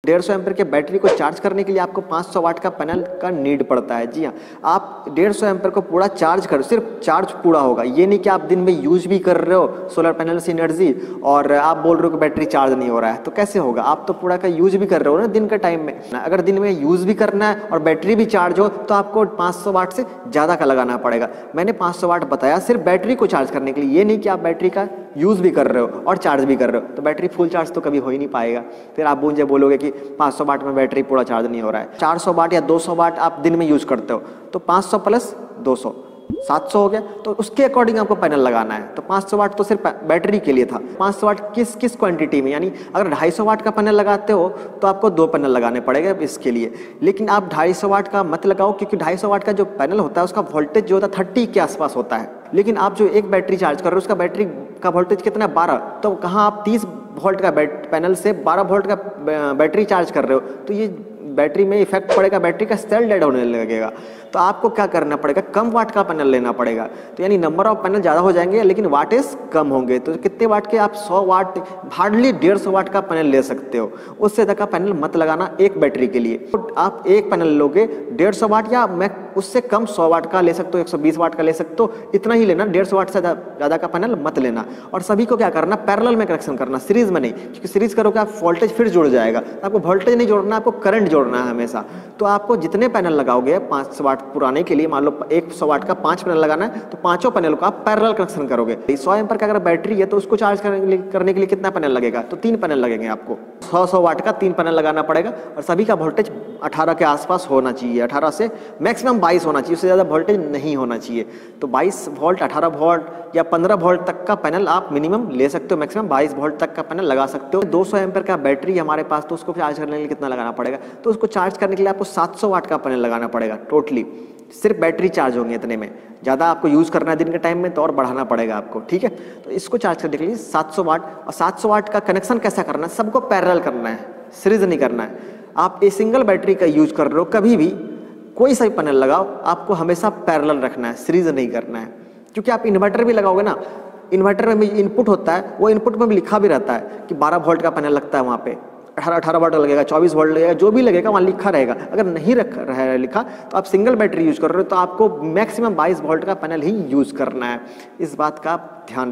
150 ampere के battery को charge करने के लिए आपको 500 वाट का पैनल का नीड पड़ता है। जी हाँ, आप 150 एम्पीयर को पूरा चार्ज कर, सिर्फ चार्ज पूरा होगा, ये नहीं कि आप दिन में यूज भी कर रहे हो सोलर पैनल से एनर्जी और आप बोल रहे हो कि बैटरी चार्ज नहीं हो रहा है, तो कैसे होगा? आप तो पूरा का यूज भी कर रहे हो ना दिन के टाइम में। अगर दिन में यूज भी करना है और बैटरी भी चार्ज हो तो आपको 500 वाट से ज़्यादा का लगाना पड़ेगा। मैंने 500 वाट बताया सिर्फ बैटरी को चार्ज करने के लिए, ये नहीं कि आप बैटरी का यूज़ भी कर रहे हो और चार्ज भी कर रहे हो, तो बैटरी फुल चार्ज तो कभी हो ही नहीं पाएगा। फिर आप मुझे बोलोगे कि 500 वाट में बैटरी पूरा चार्ज नहीं हो रहा है। 400 वाट या 200 वाट आप दिन में यूज़ करते हो तो 500 प्लस 200 700 हो गया, तो उसके अकॉर्डिंग आपको पैनल लगाना है। तो 500 वाट तो सिर्फ बैटरी के लिए था। 500 वाट किस क्वांटिटी में, यानी अगर 250 वाट का पैनल लगाते हो तो आपको 2 पैनल लगाने पड़ेंगे इसके लिए। लेकिन आप 250 वाट का मत लगाओ, क्योंकि 250 वाट का जो पैनल होता है उसका वोल्टेज जो होता है 30 के आसपास होता है। लेकिन आप जो एक बैटरी चार्ज कर रहे हो उसका बैटरी का वोल्टेज कितना है? 12। तो कहाँ आप 30 वोल्ट का पैनल से 12 वोल्ट का बैटरी चार्ज कर रहे हो, तो ये बैटरी में इफेक्ट पड़ेगा, बैटरी का सेल डेड होने लगेगा। तो आपको क्या करना पड़ेगा? कम वाट का पैनल लेना पड़ेगा। तो यानी नंबर ऑफ पैनल ज़्यादा हो जाएंगे लेकिन वाटेज कम होंगे। तो कितने वाट के? आप 100 वाट, हार्डली 150 वाट का पैनल ले सकते हो। उससे ज़्यादा का पैनल मत लगाना एक बैटरी के लिए। तो आप एक पैनल लोगे 150 वाट या मैं उससे कम 100 वाट का ले सकते हो, 120 वाट का ले सकते हो, इतना ही लेना। 150 वाट से ज़्यादा का पैनल मत लेना। और सभी को क्या करना? पैरेलल में कनेक्शन करना, सीरीज में नहीं, क्योंकि सीरीज करोगे आप वोल्टेज फिर जुड़ जाएगा। तो आपको वोल्टेज नहीं जोड़ना, आपको करंट जोड़ना है हमेशा। तो आपको जितने पैनल लगाओगे 500 वाट पुराने के लिए, मान लो 100 वाट का 5 पैनल लगाना है, तो पांचों पैनल को आप पैरेलल कनेक्शन करोगे। 100 एम्पीयर का अगर बैटरी है तो उसको चार्ज करने के लिए कितना पैनल लगेगा? तो 3 पैनल लगेंगे आपको। 100 वाट का 3 पैनल लगाना पड़ेगा और सभी का वोल्टेज 18 के आसपास होना चाहिए। 18 से मैक्सिमम 22 होना चाहिए, उससे ज़्यादा वोल्टेज नहीं होना चाहिए। तो 22 वोल्ट, 18 वोल्ट या 15 वोल्ट तक का पैनल आप मिनिमम ले सकते हो, मैक्सिमम 22 वोल्ट तक का पैनल लगा सकते हो। 200 एम्पीयर का बैटरी हमारे पास, तो उसको चार्ज करने के लिए कितना लगाना पड़ेगा? तो उसको चार्ज करने के लिए आपको 700 वाट का पैनल लगाना पड़ेगा टोटली। सिर्फ बैटरी चार्ज होंगे इतने में। ज़्यादा आपको यूज़ करना है दिन के टाइम में तो और बढ़ाना पड़ेगा आपको, ठीक है। तो इसको चार्ज करने के लिए 700 वाट, और 700 वाट का कनेक्शन कैसा करना है? सबको पैरेलल करना है, सीरीज नहीं करना है। आप एक सिंगल बैटरी का यूज कर रहे हो, कभी भी कोई सा भी पैनल लगाओ आपको हमेशा पैरेलल रखना है, सीरीज नहीं करना है। क्योंकि आप इन्वर्टर भी लगाओगे ना, इन्वर्टर में इनपुट होता है, वो इनपुट में भी लिखा भी रहता है कि 12 वोल्ट का पैनल लगता है, वहाँ पे 18 वोल्ट लगेगा, 24 वोल्ट लगेगा, जो भी लगेगा वहाँ लिखा रहेगा। अगर नहीं लिखा तो आप सिंगल बैटरी यूज कर रहे हो तो आपको मैक्सिमम 22 वोल्ट का पैनल ही यूज करना है। इस बात का आप ध्यान